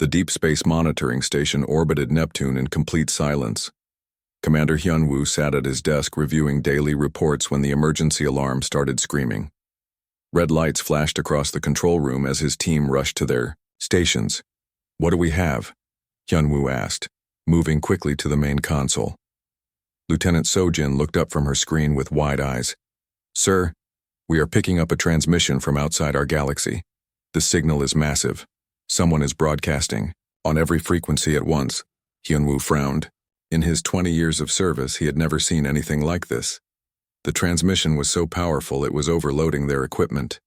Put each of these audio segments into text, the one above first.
The Deep Space Monitoring Station orbited Neptune in complete silence. Commander Hyun-woo sat at his desk reviewing daily reports when the emergency alarm started screaming. Red lights flashed across the control room as his team rushed to their stations. "What do we have?" Hyun-woo asked, moving quickly to the main console. Lieutenant Sojin looked up from her screen with wide eyes. "Sir, we are picking up a transmission from outside our galaxy. The signal is massive. Someone is broadcasting, on every frequency at once." Hyun-woo frowned. In his 20 years of service, he had never seen anything like this. The transmission was so powerful it was overloading their equipment.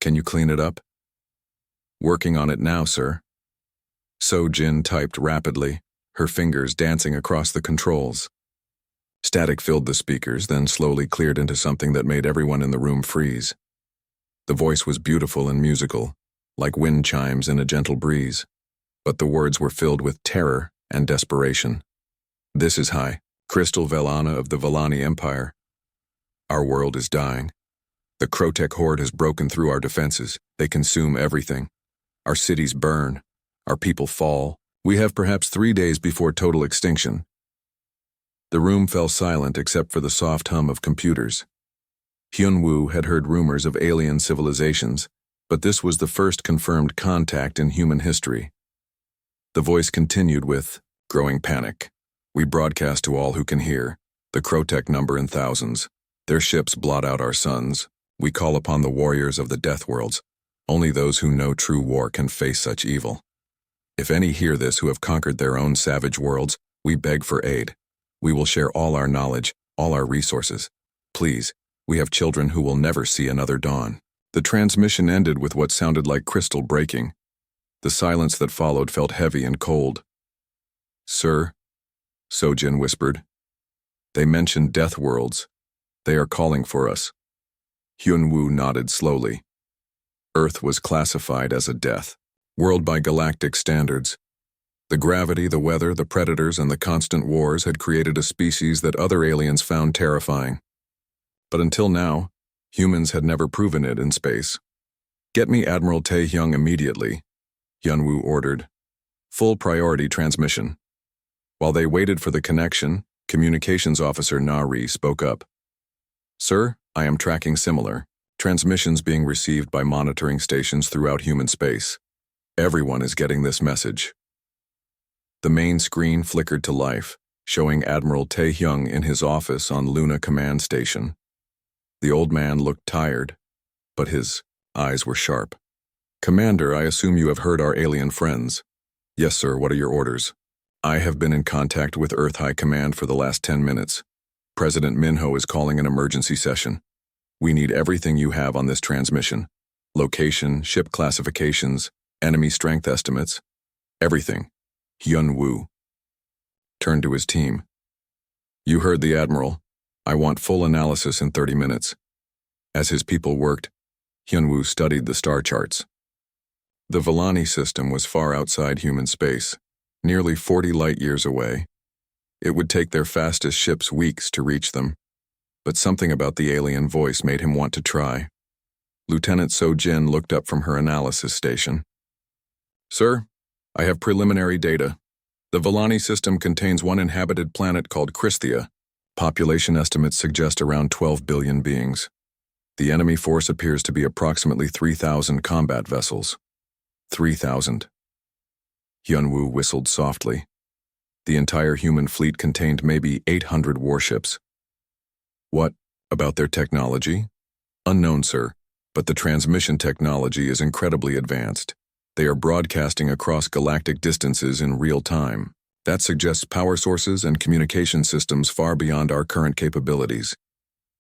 "Can you clean it up?" "Working on it now, sir." Sojin typed rapidly, her fingers dancing across the controls. Static filled the speakers, then slowly cleared into something that made everyone in the room freeze. The voice was beautiful and musical, like wind chimes in a gentle breeze, but the words were filled with terror and desperation. "This is High Crystal Velana of the Velani Empire. Our world is dying. The Krotek horde has broken through our defenses. They consume everything. Our cities burn. Our people fall. We have perhaps 3 days before total extinction." The room fell silent except for the soft hum of computers. Hyun-woo had heard rumors of alien civilizations, but this was the first confirmed contact in human history. The voice continued with growing panic. "We broadcast to all who can hear. The Krotek number in thousands. Their ships blot out our suns. We call upon the warriors of the Deathworlds. Only those who know true war can face such evil. If any hear this who have conquered their own savage worlds, we beg for aid. We will share all our knowledge, all our resources. Please, we have children who will never see another dawn." The transmission ended with what sounded like crystal breaking. The silence that followed felt heavy and cold. "Sir," Sojin whispered. "They mentioned Deathworlds. They are calling for us." Hyun-woo nodded slowly. Earth was classified as a death world by galactic standards. The gravity, the weather, the predators, and the constant wars had created a species that other aliens found terrifying. But until now, humans had never proven it in space. "Get me Admiral Tae-hyung immediately," Hyun-woo ordered. "Full priority transmission." While they waited for the connection, Communications Officer Na-ri spoke up. "Sir, I am tracking similar transmissions being received by monitoring stations throughout human space. Everyone is getting this message." The main screen flickered to life, showing Admiral Tae-hyung in his office on Luna Command Station. The old man looked tired, but his eyes were sharp. "Commander, I assume you have heard our alien friends." "Yes, sir. What are your orders?" "I have been in contact with Earth High Command for the last 10 minutes. President Minho is calling an emergency session. We need everything you have on this transmission. Location, ship classifications, enemy strength estimates. Everything." Hyun-woo turned to his team. "You heard the Admiral. I want full analysis in 30 minutes. As his people worked, Hyun-woo studied the star charts. The Velani system was far outside human space, nearly 40 light-years away. It would take their fastest ships weeks to reach them, but something about the alien voice made him want to try. Lieutenant Sojin looked up from her analysis station. "Sir, I have preliminary data. The Velani system contains one inhabited planet called Christia. Population estimates suggest around 12 billion beings. The enemy force appears to be approximately 3,000 combat vessels." 3,000. Hyun-woo whistled softly. The entire human fleet contained maybe 800 warships. "What about their technology?" "Unknown, sir, but the transmission technology is incredibly advanced. They are broadcasting across galactic distances in real time. That suggests power sources and communication systems far beyond our current capabilities."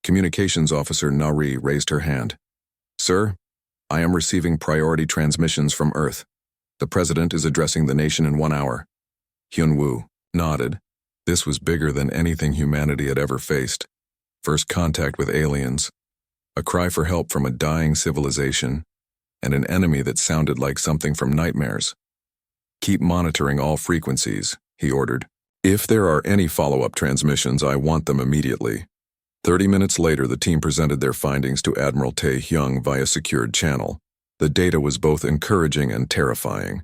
Communications Officer Na-ri raised her hand. "Sir, I am receiving priority transmissions from Earth. The President is addressing the nation in 1 hour." Hyun-woo nodded. This was bigger than anything humanity had ever faced. First contact with aliens, a cry for help from a dying civilization, and an enemy that sounded like something from nightmares. "Keep monitoring all frequencies," he ordered. "If there are any follow-up transmissions, I want them immediately." 30 minutes later, the team presented their findings to Admiral Tae-hyung via secured channel. The data was both encouraging and terrifying.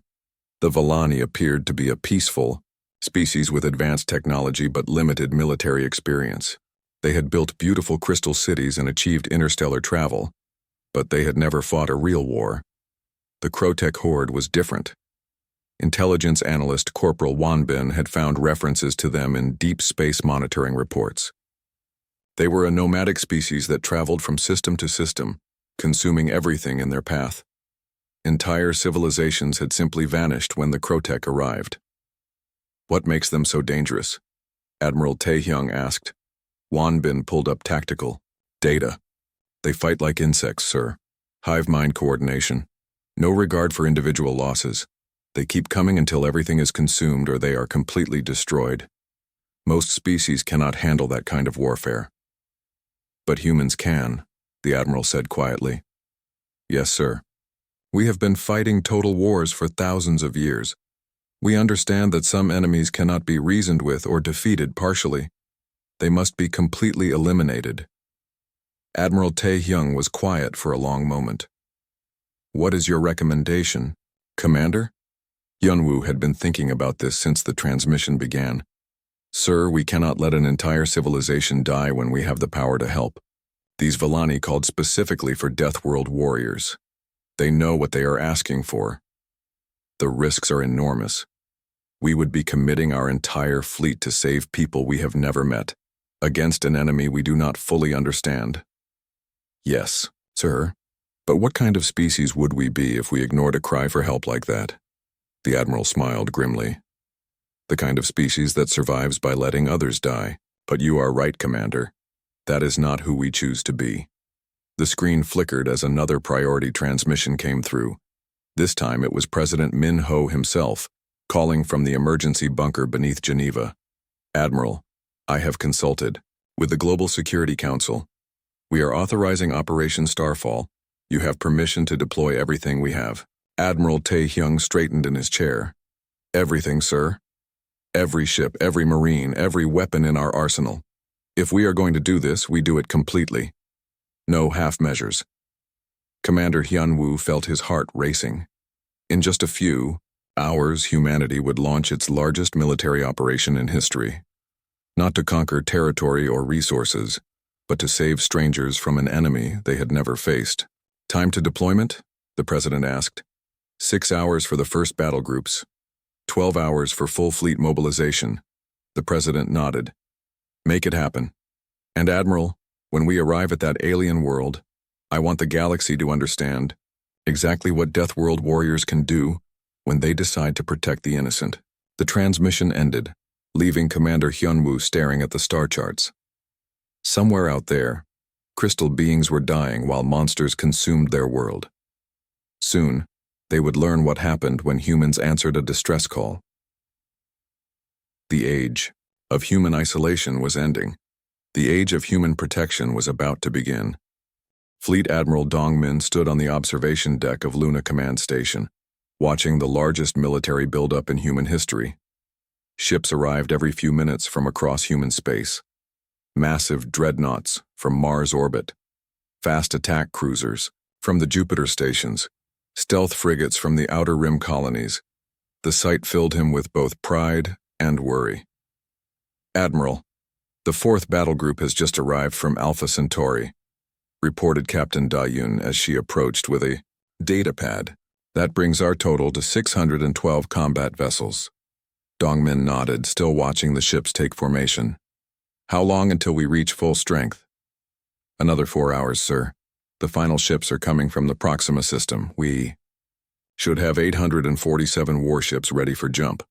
The Vallani appeared to be a peaceful species with advanced technology but limited military experience. They had built beautiful crystal cities and achieved interstellar travel, but they had never fought a real war. The Krotech horde was different. Intelligence analyst Corporal Wanbin had found references to them in deep space monitoring reports. They were a nomadic species that traveled from system to system, consuming everything in their path. Entire civilizations had simply vanished when the Krotech arrived. What makes them so dangerous? Admiral Taehyung asked. Wanbin pulled up tactical data. They fight like insects, sir. Hive-mind coordination. No regard for individual losses. They keep coming until everything is consumed or they are completely destroyed. Most species cannot handle that kind of warfare. But humans can, the Admiral said quietly. Yes, sir. We have been fighting total wars for thousands of years. We understand that some enemies cannot be reasoned with or defeated partially. They must be completely eliminated. Admiral Taehyung was quiet for a long moment. What is your recommendation, Commander? Hyunwoo had been thinking about this since the transmission began. Sir, we cannot let an entire civilization die when we have the power to help. These Vallani called specifically for Deathworld warriors. They know what they are asking for. The risks are enormous. We would be committing our entire fleet to save people we have never met, against an enemy we do not fully understand. Yes, sir. But what kind of species would we be if we ignored a cry for help like that? The Admiral smiled grimly. The kind of species that survives by letting others die. But you are right, Commander. That is not who we choose to be. The screen flickered as another priority transmission came through. This time it was President Min Ho himself, calling from the emergency bunker beneath Geneva. Admiral, I have consulted with the Global Security Council. We are authorizing Operation Starfall. You have permission to deploy everything we have. Admiral Taehyung straightened in his chair. Everything, sir. Every ship, every marine, every weapon in our arsenal. If we are going to do this, we do it completely. No half measures. Commander Hyunwoo felt his heart racing. In just a few hours, humanity would launch its largest military operation in history. Not to conquer territory or resources, but to save strangers from an enemy they had never faced. Time to deployment? The President asked. 6 hours for the first battle groups. 12 hours for full fleet mobilization. The President nodded. Make it happen. And Admiral, when we arrive at that alien world, I want the galaxy to understand exactly what Deathworld warriors can do when they decide to protect the innocent. The transmission ended, leaving Commander Hyunwoo staring at the star charts. Somewhere out there, crystal beings were dying while monsters consumed their world. Soon, they would learn what happened when humans answered a distress call. The age of human isolation was ending. The age of human protection was about to begin. Fleet Admiral Dongmin stood on the observation deck of Luna Command Station, watching the largest military buildup in human history. Ships arrived every few minutes from across human space. Massive dreadnoughts from Mars orbit, fast attack cruisers from the Jupiter stations, stealth frigates from the Outer Rim colonies. The sight filled him with both pride and worry. Admiral, the 4th battle group has just arrived from Alpha Centauri, reported Captain Da-Yun as she approached with a data pad. That brings our total to 612 combat vessels. Dongmin nodded, still watching the ships take formation. How long until we reach full strength? Another 4 hours, sir. The final ships are coming from the Proxima system. We should have 847 warships ready for jump.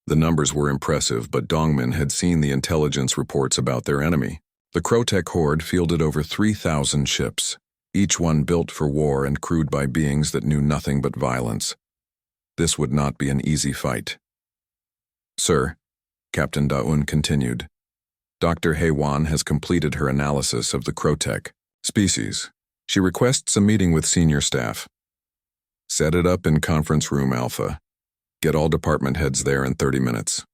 The numbers were impressive, but Dongmin had seen the intelligence reports about their enemy. The Krotech horde fielded over 3,000 ships, each one built for war and crewed by beings that knew nothing but violence. This would not be an easy fight. Sir, Captain Da-Un continued, Dr. Haewan has completed her analysis of the Krotech species. She requests a meeting with senior staff. Set it up in Conference Room Alpha. Get all department heads there in 30 minutes.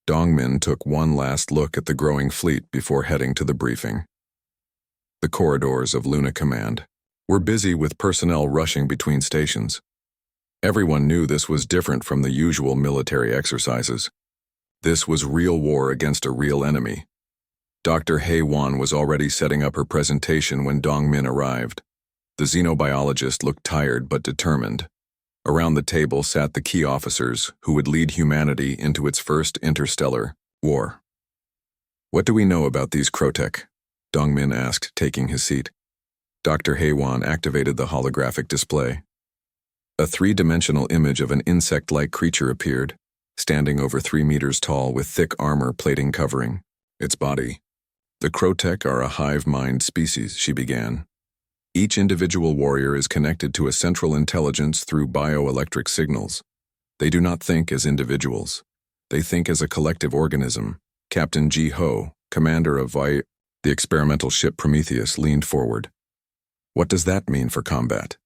Dongmin took one last look at the growing fleet before heading to the briefing. The corridors of Luna Command were busy with personnel rushing between stations. Everyone knew this was different from the usual military exercises. This was real war against a real enemy. Dr. Hei-Wan was already setting up her presentation when Dong-min arrived. The xenobiologist looked tired but determined. Around the table sat the key officers who would lead humanity into its first interstellar war. "What do we know about these Krotech?" Dong-min asked, taking his seat. Dr. Hei-Wan activated the holographic display. A three-dimensional image of an insect-like creature appeared, standing over 3 meters tall with thick armor plating covering its body. "The Krotech are a hive-mind species," she began. "Each individual warrior is connected to a central intelligence through bioelectric signals. They do not think as individuals. They think as a collective organism." Captain Ji Ho, commander of the experimental ship Prometheus, leaned forward. "What does that mean for combat?"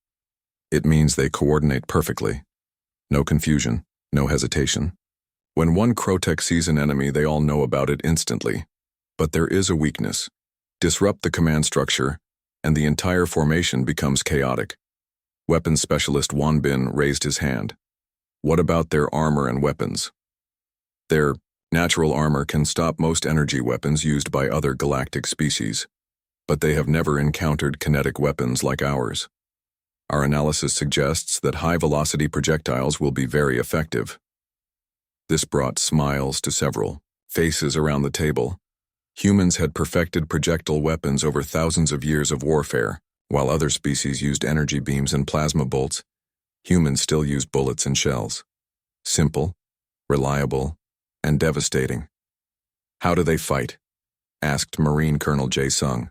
"It means they coordinate perfectly. No confusion, no hesitation. When one Krotech sees an enemy, they all know about it instantly. But there is a weakness. Disrupt the command structure, and the entire formation becomes chaotic." Weapons specialist Wan Bin raised his hand. "What about their armor and weapons?" "Their natural armor can stop most energy weapons used by other galactic species, but they have never encountered kinetic weapons like ours. Our analysis suggests that high-velocity projectiles will be very effective." This brought smiles to several faces around the table. Humans had perfected projectile weapons over thousands of years of warfare. While other species used energy beams and plasma bolts, humans still used bullets and shells. Simple, reliable, and devastating. "How do they fight?" asked Marine Colonel Jae Sung.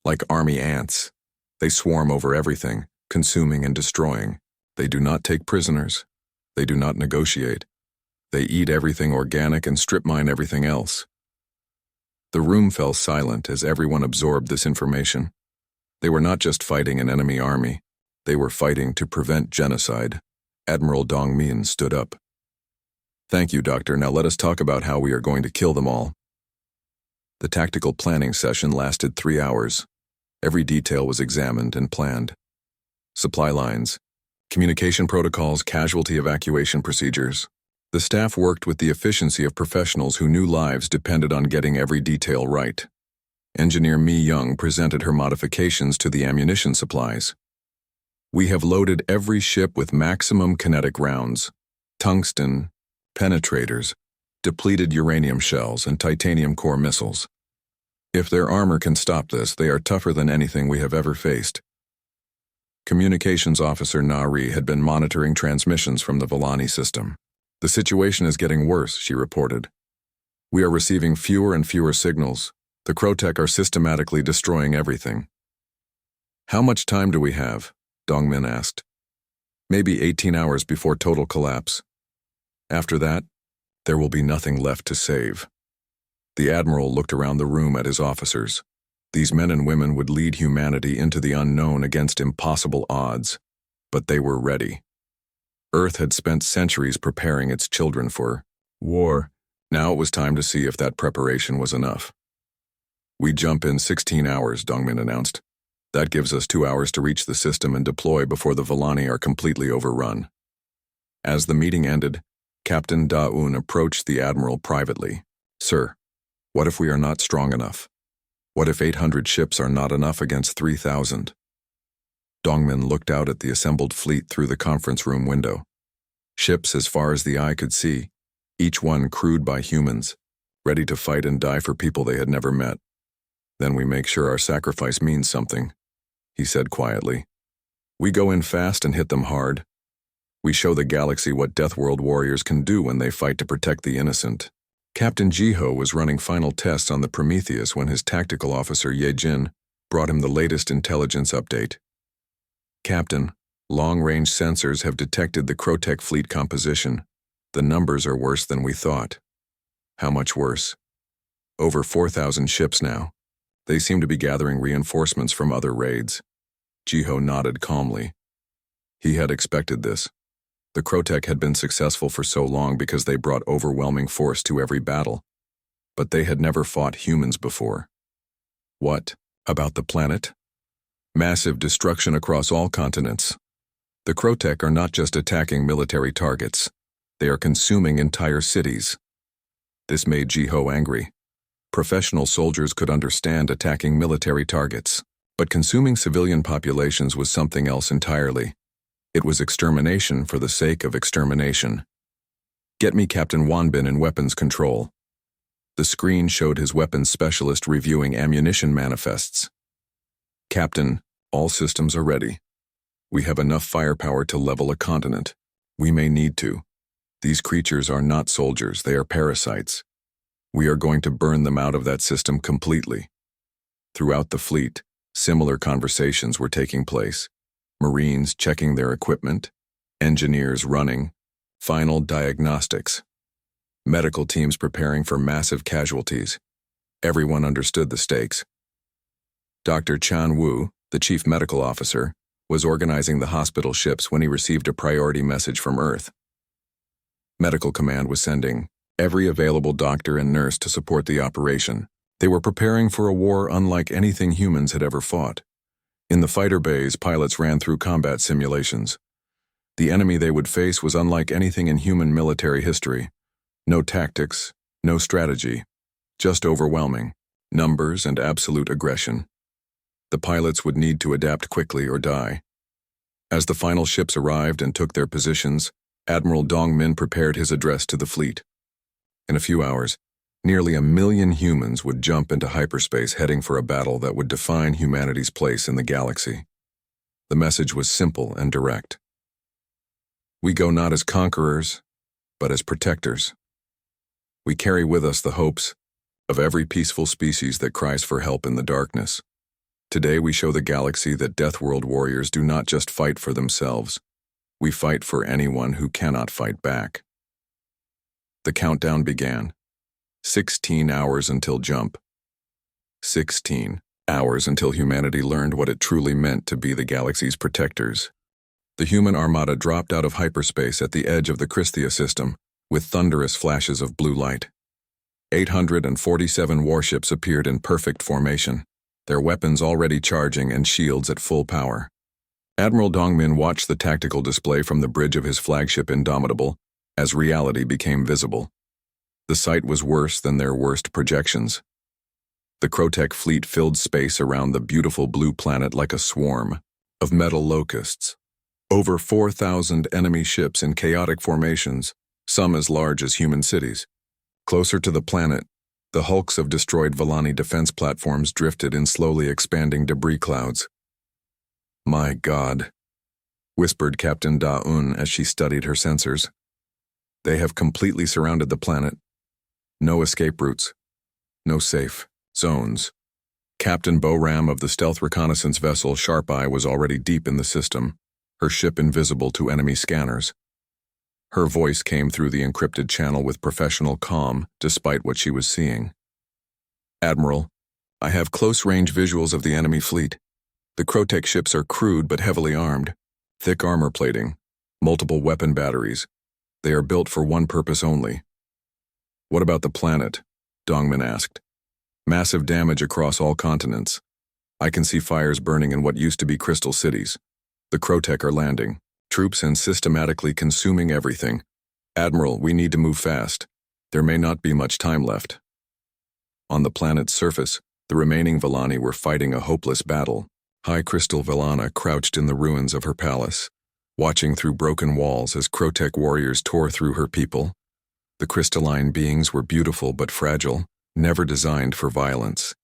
"Like army ants. They swarm over everything, consuming and destroying. They do not take prisoners. They do not negotiate. They eat everything organic and strip mine everything else." The room fell silent as everyone absorbed this information. They were not just fighting an enemy army. They were fighting to prevent genocide. Admiral Dong-min stood up. "Thank you, Doctor. Now let us talk about how we are going to kill them all." The tactical planning session lasted 3 hours. Every detail was examined and planned. Supply lines, communication protocols, casualty evacuation procedures. The staff worked with the efficiency of professionals who knew lives depended on getting every detail right. Engineer Mi Young presented her modifications to the ammunition supplies. "We have loaded every ship with maximum kinetic rounds, tungsten penetrators, depleted uranium shells, and titanium core missiles. If their armor can stop this, they are tougher than anything we have ever faced." Communications Officer Nari had been monitoring transmissions from the Villani system. "The situation is getting worse," she reported. "We are receiving fewer and fewer signals. The Krotech are systematically destroying everything." "How much time do we have?" Dong-min asked. "Maybe 18 hours before total collapse. After that, there will be nothing left to save." The Admiral looked around the room at his officers. These men and women would lead humanity into the unknown against impossible odds, but they were ready. Earth had spent centuries preparing its children for war. Now it was time to see if that preparation was enough. "We jump in 16 hours, Dong-min announced. "That gives us 2 hours to reach the system and deploy before the Villani are completely overrun." As the meeting ended, Captain Da-un approached the Admiral privately. "Sir, what if we are not strong enough? What if 800 ships are not enough against 3,000? Dong-min looked out at the assembled fleet through the conference room window. Ships as far as the eye could see, each one crewed by humans, ready to fight and die for people they had never met. "Then we make sure our sacrifice means something," he said quietly. "We go in fast and hit them hard. We show the galaxy what Deathworld warriors can do when they fight to protect the innocent." Captain Ji-ho was running final tests on the Prometheus when his tactical officer Ye-jin brought him the latest intelligence update. "Captain, long-range sensors have detected the Krotech fleet composition. The numbers are worse than we thought." "How much worse?" "Over 4,000 ships now. They seem to be gathering reinforcements from other raids." Ji-ho nodded calmly. He had expected this. The Krotech had been successful for so long because they brought overwhelming force to every battle. But they had never fought humans before. "What about the planet?" "Massive destruction across all continents. The Krotech are not just attacking military targets. They are consuming entire cities. This made Jiho angry. Professional soldiers could understand attacking military targets, but consuming civilian populations was something else entirely. It was extermination for the sake of extermination. Get me Captain Wanbin in weapons control. The screen showed his weapons specialist reviewing ammunition manifests. Captain, all systems are ready. We have enough firepower to level a continent. We may need to. These creatures are not soldiers, they are parasites. We are going to burn them out of that system completely. Throughout the fleet, similar conversations were taking place. Marines checking their equipment, engineers running, final diagnostics. Medical teams preparing for massive casualties. Everyone understood the stakes. Dr. Chan Wu, the chief medical officer, was organizing the hospital ships when he received a priority message from Earth. Medical Command was sending every available doctor and nurse to support the operation. They were preparing for a war unlike anything humans had ever fought. In the fighter bays, pilots ran through combat simulations. The enemy they would face was unlike anything in human military history. No tactics, no strategy, just overwhelming numbers and absolute aggression. The pilots would need to adapt quickly or die. As the final ships arrived and took their positions, Admiral Dongmin prepared his address to the fleet. In a few hours, nearly 1 million humans would jump into hyperspace heading for a battle that would define humanity's place in the galaxy. The message was simple and direct. We go not as conquerors, but as protectors. We carry with us the hopes of every peaceful species that cries for help in the darkness. Today we show the galaxy that Deathworld warriors do not just fight for themselves. We fight for anyone who cannot fight back. The countdown began. 16 hours until jump. 16 hours until humanity learned what it truly meant to be the galaxy's protectors. The human armada dropped out of hyperspace at the edge of the Christia system, with thunderous flashes of blue light. 847 warships appeared in perfect formation, their weapons already charging and shields at full power. Admiral Dongmin watched the tactical display from the bridge of his flagship Indomitable as reality became visible. The sight was worse than their worst projections. The Krotech fleet filled space around the beautiful blue planet like a swarm of metal locusts. Over 4,000 enemy ships in chaotic formations, some as large as human cities. Closer to the planet, the hulks of destroyed Volani defense platforms drifted in slowly expanding debris clouds. My God, whispered Captain Da-Un as she studied her sensors. They have completely surrounded the planet. No escape routes. No safe zones. Captain Bo-Ram of the stealth reconnaissance vessel Sharp Eye was already deep in the system, her ship invisible to enemy scanners. Her voice came through the encrypted channel with professional calm, despite what she was seeing. Admiral, I have close-range visuals of the enemy fleet. The Krotech ships are crude but heavily armed. Thick armor plating, multiple weapon batteries. They are built for one purpose only. What about the planet? Dongmin asked. Massive damage across all continents. I can see fires burning in what used to be crystal cities. The Krotech are landing. Troops and systematically consuming everything. Admiral, we need to move fast. There may not be much time left. On the planet's surface, the remaining Volani were fighting a hopeless battle. High Crystal Vellana crouched in the ruins of her palace, watching through broken walls as Krotech warriors tore through her people. The crystalline beings were beautiful but fragile, never designed for violence.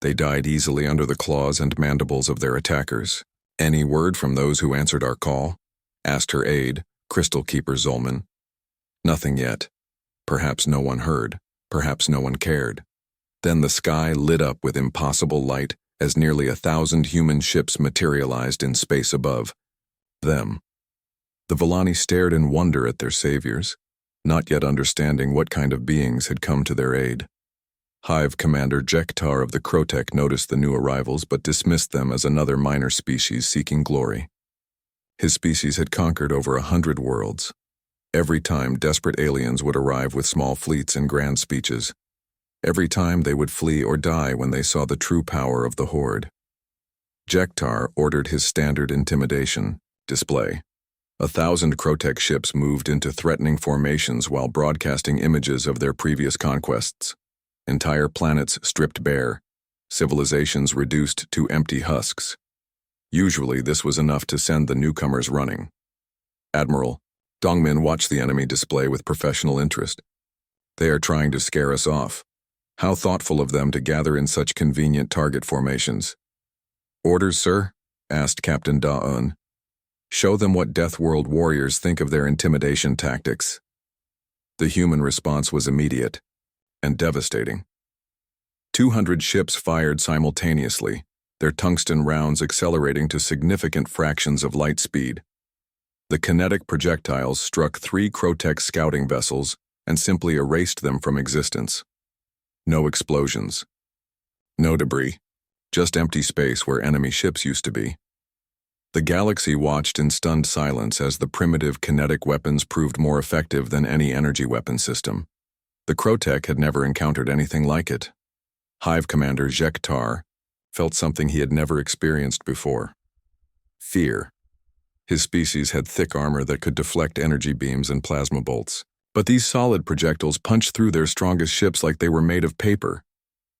They died easily under the claws and mandibles of their attackers. Any word from those who answered our call? Asked her aide, Crystal Keeper Zolman. Nothing yet. Perhaps no one heard. Perhaps no one cared. Then the sky lit up with impossible light as nearly 1,000 human ships materialized in space above. Them. The Volani stared in wonder at their saviors, not yet understanding what kind of beings had come to their aid. Hive Commander Jektar of the Krotech noticed the new arrivals but dismissed them as another minor species seeking glory. His species had conquered over 100 worlds. Every time desperate aliens would arrive with small fleets and grand speeches. Every time they would flee or die when they saw the true power of the Horde. Jektar ordered his standard intimidation display, 1,000 Krotech ships moved into threatening formations while broadcasting images of their previous conquests. Entire planets stripped bare, civilizations reduced to empty husks. Usually, this was enough to send the newcomers running. Admiral Dongmin watched the enemy display with professional interest. They are trying to scare us off. How thoughtful of them to gather in such convenient target formations. Orders, sir? Asked Captain Da-un. Show them what Deathworld warriors think of their intimidation tactics. The human response was immediate and devastating. 200 ships fired simultaneously, their tungsten rounds accelerating to significant fractions of light speed. The kinetic projectiles struck 3 Krotech scouting vessels and simply erased them from existence. No explosions. No debris. Just empty space where enemy ships used to be. The galaxy watched in stunned silence as the primitive kinetic weapons proved more effective than any energy weapon system. The Krotech had never encountered anything like it. Hive Commander Jektar felt something he had never experienced before. Fear. His species had thick armor that could deflect energy beams and plasma bolts. But these solid projectiles punched through their strongest ships like they were made of paper.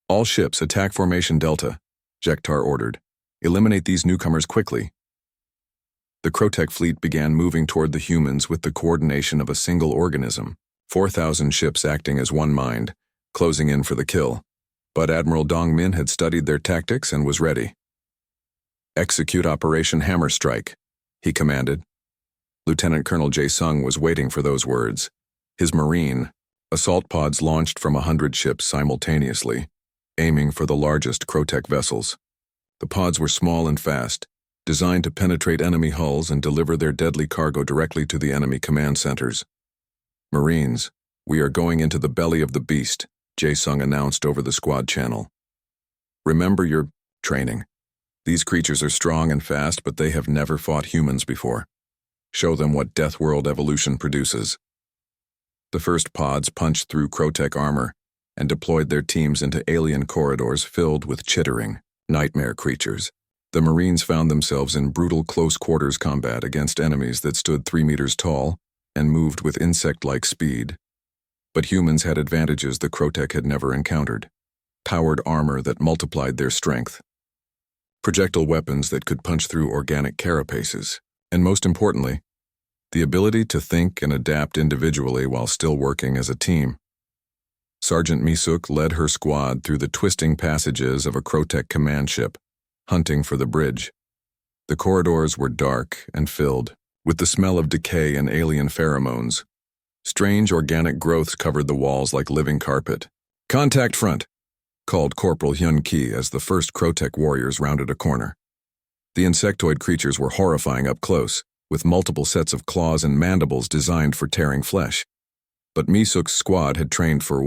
All ships attack Formation Delta, Jektar ordered. Eliminate these newcomers quickly. The Krotech fleet began moving toward the humans with the coordination of a single organism, 4,000 ships acting as one mind, closing in for the kill. But Admiral Dongmin had studied their tactics and was ready. Execute Operation Hammer Strike, he commanded. Lieutenant Colonel Jae-sung was waiting for those words. His marine assault pods launched from 100 ships simultaneously, aiming for the largest Krotech vessels. The pods were small and fast, designed to penetrate enemy hulls and deliver their deadly cargo directly to the enemy command centers. Marines, we are going into the belly of the beast, Jae-sung announced over the squad channel. Remember your training. These creatures are strong and fast, but they have never fought humans before. Show them what Deathworld evolution produces. The first pods punched through Krotech armor and deployed their teams into alien corridors filled with chittering, nightmare creatures. The Marines found themselves in brutal close-quarters combat against enemies that stood 3 meters tall and moved with insect-like speed. But humans had advantages the Krotech had never encountered. Powered armor that multiplied their strength. Projectile weapons that could punch through organic carapaces. And most importantly, the ability to think and adapt individually while still working as a team. Sergeant Misuk led her squad through the twisting passages of a Krotech command ship, hunting for the bridge. The corridors were dark and filled with the smell of decay and alien pheromones. Strange organic growths covered the walls like living carpet. Contact front, called Corporal Hyun Ki as the first Krotech warriors rounded a corner. The insectoid creatures were horrifying up close, with multiple sets of claws and mandibles designed for tearing flesh. But Misuk's squad had trained for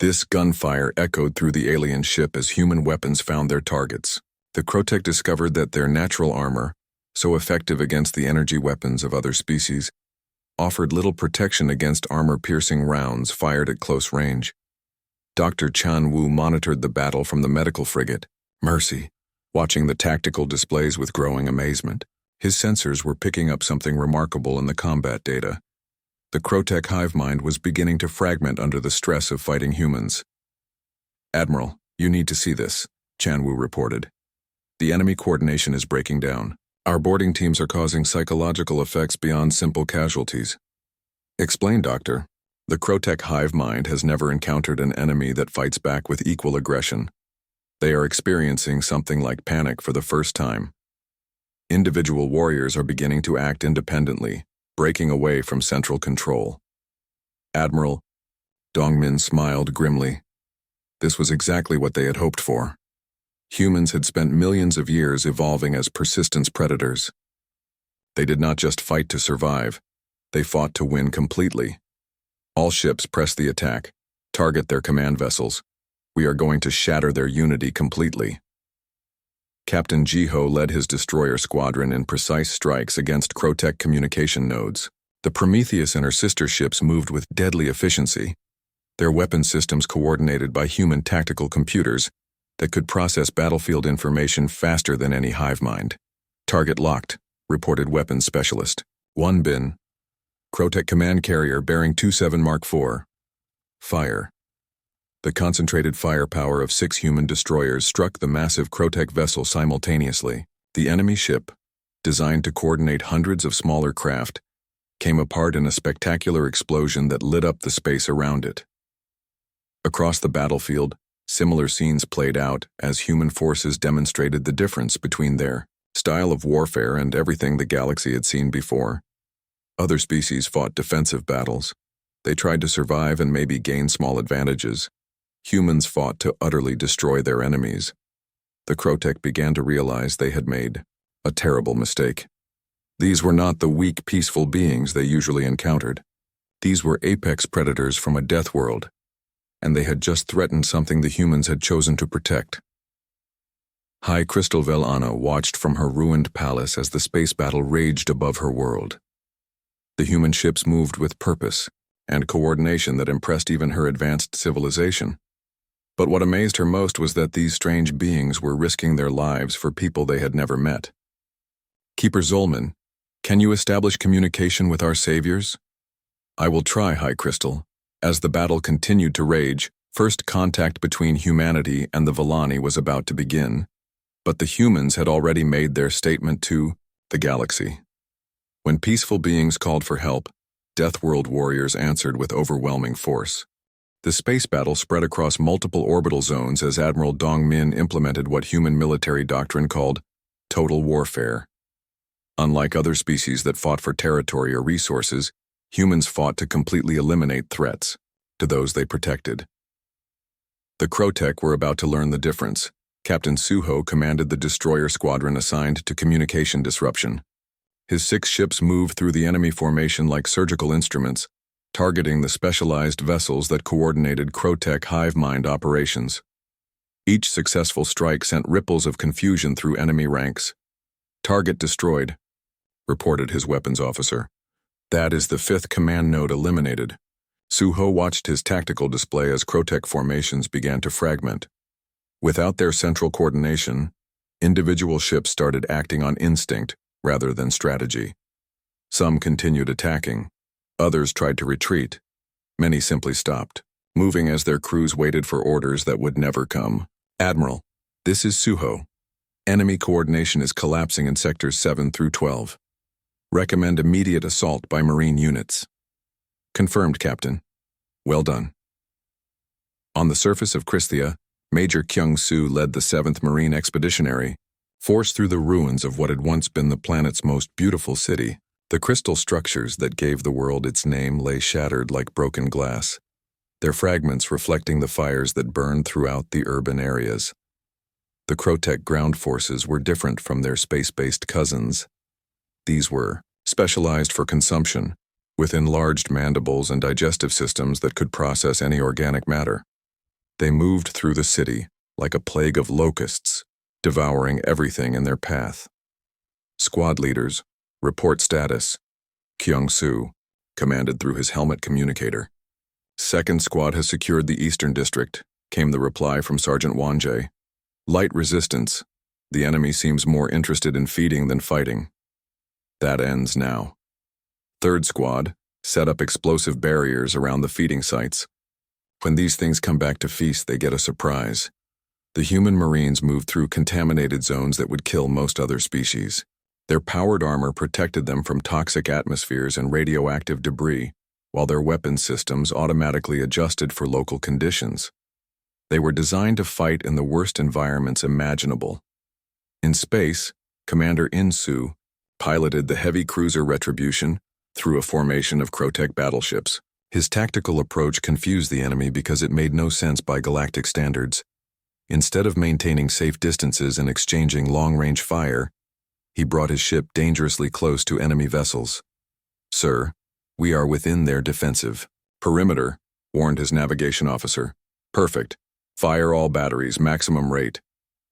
This gunfire echoed through the alien ship as human weapons found their targets. The Krotech discovered that their natural armor, so effective against the energy weapons of other species, offered little protection against armor-piercing rounds fired at close range. Dr. Chan Wu monitored the battle from the medical frigate, Mercy, watching the tactical displays with growing amazement. His sensors were picking up something remarkable in the combat data. The Krotech hive mind was beginning to fragment under the stress of fighting humans. Admiral, you need to see this, Chan Wu reported. The enemy coordination is breaking down. Our boarding teams are causing psychological effects beyond simple casualties. Explain, Doctor. The Krotech hive mind has never encountered an enemy that fights back with equal aggression. They are experiencing something like panic for the first time. Individual warriors are beginning to act independently, breaking away from central control. Admiral Dongmin smiled grimly. This was exactly what they had hoped for. Humans had spent millions of years evolving as persistence predators. They did not just fight to survive, they fought to win completely. All ships press the attack, target their command vessels. We are going to shatter their unity completely. Captain Jiho led his destroyer squadron in precise strikes against Krotech communication nodes. The Prometheus and her sister ships moved with deadly efficiency, their weapon systems coordinated by human tactical computers that could process battlefield information faster than any hive mind. Target locked, reported weapons specialist. 1 bin. Crotech command carrier bearing 27 Mark IV. Fire. The concentrated firepower of 6 human destroyers struck the massive Crotech vessel simultaneously. The enemy ship, designed to coordinate hundreds of smaller craft, came apart in a spectacular explosion that lit up the space around it. Across the battlefield, similar scenes played out as human forces demonstrated the difference between their style of warfare and everything the galaxy had seen before. Other species fought defensive battles. They tried to survive and maybe gain small advantages. Humans fought to utterly destroy their enemies. The Crotech began to realize they had made a terrible mistake. These were not the weak, peaceful beings they usually encountered. These were apex predators from a death world, and they had just threatened something the humans had chosen to protect. High Crystalvel Anna watched from her ruined palace as the space battle raged above her world. The human ships moved with purpose and coordination that impressed even her advanced civilization. But what amazed her most was that these strange beings were risking their lives for people they had never met. Keeper Zolman, can you establish communication with our saviors? I will try, High Crystal. As the battle continued to rage, first contact between humanity and the Villani was about to begin, but the humans had already made their statement to the galaxy. When peaceful beings called for help, Deathworld warriors answered with overwhelming force. The space battle spread across multiple orbital zones as Admiral Dong Min implemented what human military doctrine called total warfare. Unlike other species that fought for territory or resources, humans fought to completely eliminate threats to those they protected. The Crotech were about to learn the difference. Captain Suho commanded the destroyer squadron assigned to communication disruption. His 6 ships moved through the enemy formation like surgical instruments, targeting the specialized vessels that coordinated Crotech hive mind operations. Each successful strike sent ripples of confusion through enemy ranks. Target destroyed, reported his weapons officer. That is the 5th command node eliminated. Suho watched his tactical display as Crotech formations began to fragment. Without their central coordination, individual ships started acting on instinct rather than strategy. Some continued attacking. Others tried to retreat. Many simply stopped, moving as their crews waited for orders that would never come. Admiral, this is Suho. Enemy coordination is collapsing in sectors 7 through 12. Recommend immediate assault by Marine units. Confirmed, Captain. Well done. On the surface of Christia, Major Kyung-Soo led the 7th Marine Expeditionary Force through the ruins of what had once been the planet's most beautiful city. The crystal structures that gave the world its name lay shattered like broken glass, their fragments reflecting the fires that burned throughout the urban areas. The Crotech ground forces were different from their space-based cousins. These were specialized for consumption, with enlarged mandibles and digestive systems that could process any organic matter. They moved through the city like a plague of locusts, devouring everything in their path. Squad leaders, report status. Kyung-Soo commanded through his helmet communicator. 2nd Squad has secured the Eastern District, came the reply from Sergeant Wanjae. Light resistance. The enemy seems more interested in feeding than fighting. That ends now. 3rd Squad set up explosive barriers around the feeding sites. When these things come back to feast, they get a surprise. The human Marines moved through contaminated zones that would kill most other species. Their powered armor protected them from toxic atmospheres and radioactive debris, while their weapon systems automatically adjusted for local conditions. They were designed to fight in the worst environments imaginable. In space, Commander In-Soo piloted the heavy cruiser Retribution through a formation of Crotech battleships. His tactical approach confused the enemy because it made no sense by galactic standards. Instead of maintaining safe distances and exchanging long-range fire, he brought his ship dangerously close to enemy vessels. Sir, we are within their defensive perimeter, warned his navigation officer. Perfect. Fire all batteries, maximum rate.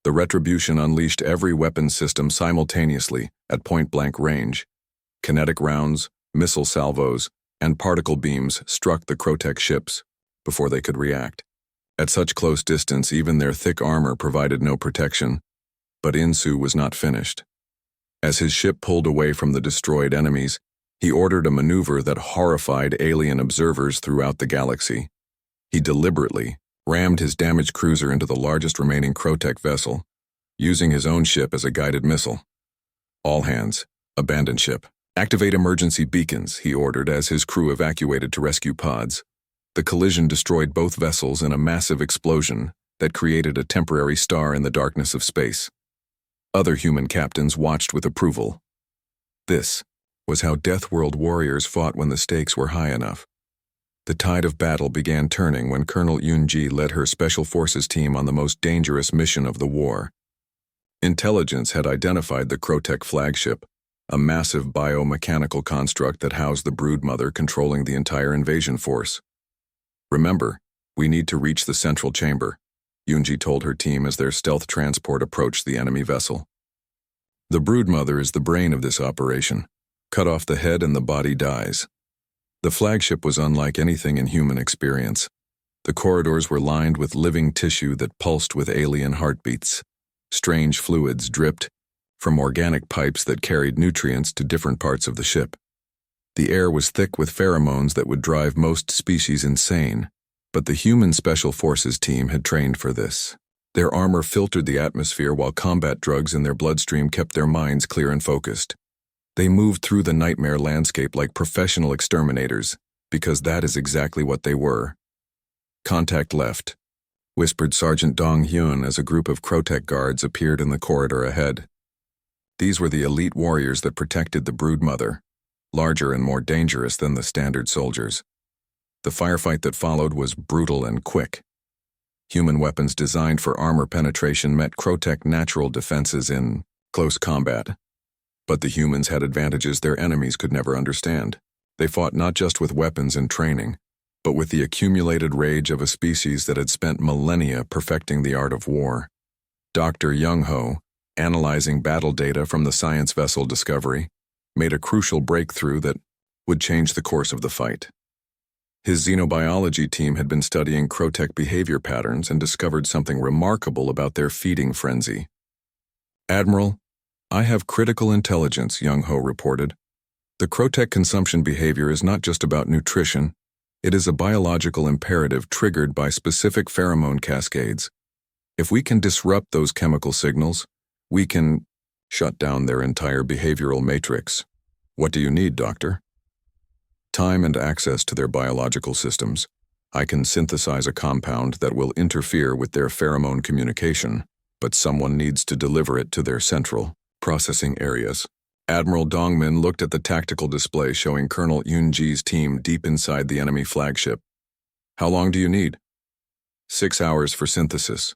The Retribution unleashed every weapon system simultaneously at point-blank range. Kinetic rounds, missile salvos, and particle beams struck the Crotech ships before they could react. At such close distance, even their thick armor provided no protection, but In-Soo was not finished. As his ship pulled away from the destroyed enemies, He ordered a maneuver that horrified alien observers throughout the galaxy. He deliberately rammed his damaged cruiser into the largest remaining Crotech vessel, using his own ship as a guided missile. All hands, abandon ship. Activate emergency beacons, he ordered as his crew evacuated to rescue pods. The collision destroyed both vessels in a massive explosion that created a temporary star in the darkness of space. Other human captains watched with approval. This was how Deathworld warriors fought when the stakes were high enough. The tide of battle began turning when Colonel Yunji led her Special Forces team on the most dangerous mission of the war. Intelligence had identified the Crotech flagship, a massive biomechanical construct that housed the broodmother controlling the entire invasion force. "Remember, we need to reach the central chamber," Yunji told her team as their stealth transport approached the enemy vessel. "The broodmother is the brain of this operation. Cut off the head and the body dies." The flagship was unlike anything in human experience. The corridors were lined with living tissue that pulsed with alien heartbeats. Strange fluids dripped from organic pipes that carried nutrients to different parts of the ship. The air was thick with pheromones that would drive most species insane, but the human Special Forces team had trained for this. Their armor filtered the atmosphere while combat drugs in their bloodstream kept their minds clear and focused. They moved through the nightmare landscape like professional exterminators, because that is exactly what they were. "Contact left," whispered Sergeant Dong Hyun as a group of Crotech guards appeared in the corridor ahead. These were the elite warriors that protected the broodmother, larger and more dangerous than the standard soldiers. The firefight that followed was brutal and quick. Human weapons designed for armor penetration met Crotech natural defenses in close combat. But the humans had advantages their enemies could never understand. They fought not just with weapons and training, but with the accumulated rage of a species that had spent millennia perfecting the art of war. Dr. Young-ho, analyzing battle data from the science vessel Discovery, made a crucial breakthrough that would change the course of the fight. His xenobiology team had been studying Crotech behavior patterns and discovered something remarkable about their feeding frenzy. "Admiral, I have critical intelligence," Young-ho reported. "The Crotech consumption behavior is not just about nutrition, it is a biological imperative triggered by specific pheromone cascades. If we can disrupt those chemical signals, we can shut down their entire behavioral matrix." "What do you need, Doctor?" "Time and access to their biological systems. I can synthesize a compound that will interfere with their pheromone communication, but someone needs to deliver it to their central processing areas." Admiral Dongmin looked at the tactical display showing Colonel Yunji's team deep inside the enemy flagship. "How long do you need?" 6 hours for synthesis.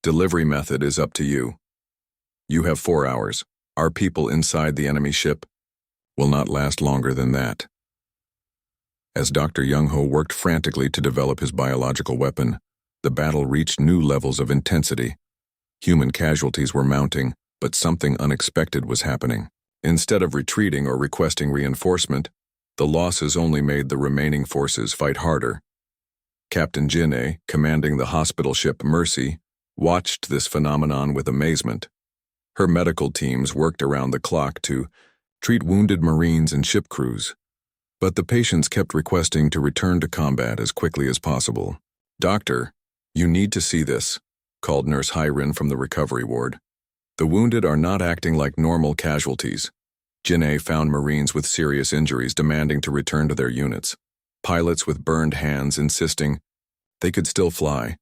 Delivery method is up to you." "You have 4 hours. Our people inside the enemy ship will not last longer than that." As Dr. Young-ho worked frantically to develop his biological weapon, the battle reached new levels of intensity. Human casualties were mounting, but something unexpected was happening. Instead of retreating or requesting reinforcement, the losses only made the remaining forces fight harder. Captain Jin-ae, commanding the hospital ship Mercy, watched this phenomenon with amazement. Her medical teams worked around the clock to treat wounded Marines and ship crews, but the patients kept requesting to return to combat as quickly as possible. "Doctor, you need to see this," called Nurse Hyrin from the recovery ward. "The wounded are not acting like normal casualties." Jin-ae found Marines with serious injuries demanding to return to their units. Pilots with burned hands insisting they could still fly.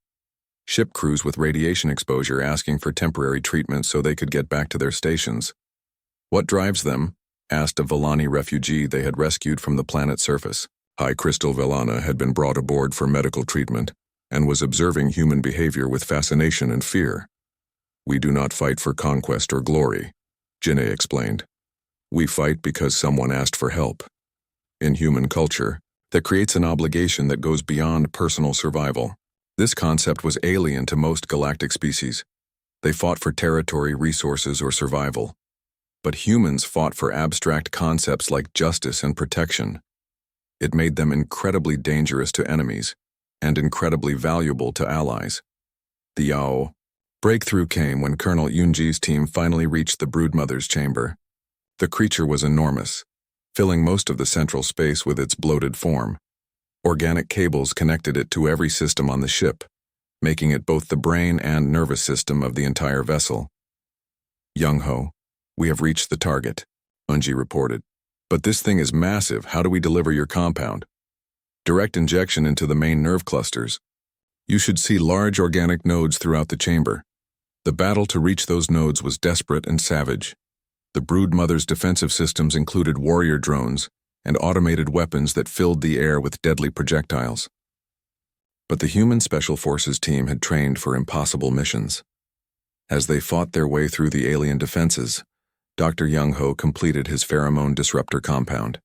Ship crews with radiation exposure asking for temporary treatment so they could get back to their stations. "What drives them?" asked a Vellani refugee they had rescued from the planet's surface. High Crystal Vellana had been brought aboard for medical treatment and was observing human behavior with fascination and fear. "We do not fight for conquest or glory," Jin-ae explained. "We fight because someone asked for help. In human culture, that creates an obligation that goes beyond personal survival. This concept was alien to most galactic species. They fought for territory, resources, or survival. But humans fought for abstract concepts like justice and protection. It made them incredibly dangerous to enemies and incredibly valuable to allies. The Yao breakthrough came when Colonel Yunji's team finally reached the broodmother's chamber. The creature was enormous, filling most of the central space with its bloated form. Organic cables connected it to every system on the ship, making it both the brain and nervous system of the entire vessel. Young-ho, we have reached the target, Unji reported. But this thing is massive. How do we deliver your compound? Direct injection into the main nerve clusters. You should see large organic nodes throughout the chamber. The battle to reach those nodes was desperate and savage. The Brood Mother's defensive systems included warrior drones and automated weapons that filled the air with deadly projectiles. But the human Special Forces team had trained for impossible missions. As they fought their way through the alien defenses, Dr. Young-ho completed his pheromone disruptor compound.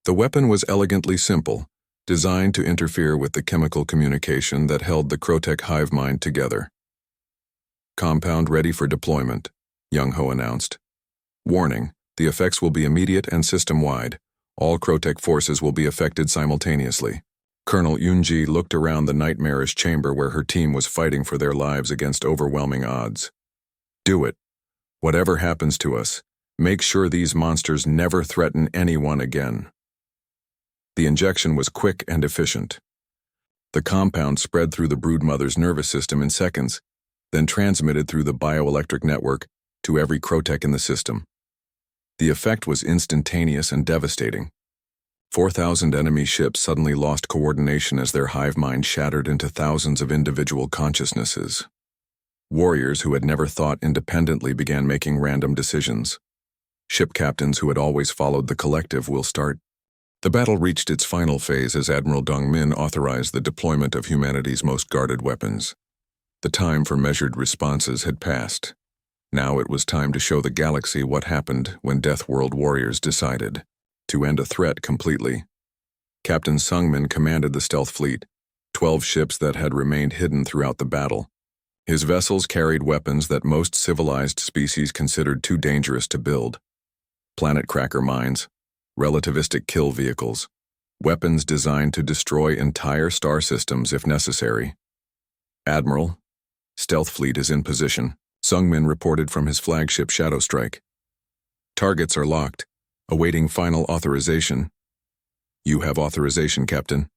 The weapon was elegantly simple, designed to interfere with the chemical communication that held the Crotech hive mind together. Compound ready for deployment, Young-ho announced. Warning, the effects will be immediate and system-wide. All Crotech forces will be affected simultaneously. Colonel Yoonji looked around the nightmarish chamber where her team was fighting for their lives against overwhelming odds. Do it. Whatever happens to us, make sure these monsters never threaten anyone again. The injection was quick and efficient. The compound spread through the Brood Mother's nervous system in seconds, then transmitted through the bioelectric network to every Crotech in the system. The effect was instantaneous and devastating. 4,000 enemy ships suddenly lost coordination as their hive mind shattered into thousands of individual consciousnesses. Warriors who had never thought independently began making random decisions. Ship captains who had always followed the collective will start. The battle reached its final phase as Admiral Dongmin authorized the deployment of humanity's most guarded weapons. The time for measured responses had passed. Now it was time to show the galaxy what happened when Deathworld warriors decided to end a threat completely. Captain Sungmin commanded the stealth fleet, 12 ships that had remained hidden throughout the battle. His vessels carried weapons that most civilized species considered too dangerous to build. Planet cracker mines, relativistic kill vehicles, weapons designed to destroy entire star systems if necessary. Admiral, stealth fleet is in position, Sungmin reported from his flagship Shadow Strike. Targets are locked, awaiting final authorization. You have authorization, Captain.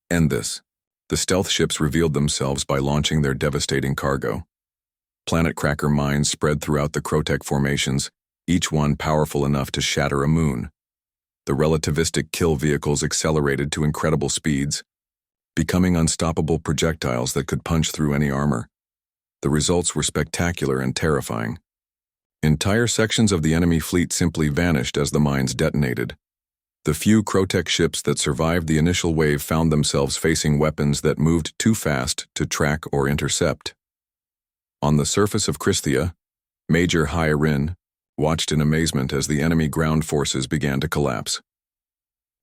End this. The stealth ships revealed themselves by launching their devastating cargo. Planet cracker mines spread throughout the Crotech formations, each one powerful enough to shatter a moon. The relativistic kill vehicles accelerated to incredible speeds, becoming unstoppable projectiles that could punch through any armor. The results were spectacular and terrifying. Entire sections of the enemy fleet simply vanished as the mines detonated. The few Crotech ships that survived the initial wave found themselves facing weapons that moved too fast to track or intercept. On the surface of Christhia, Major Hyarin watched in amazement as the enemy ground forces began to collapse.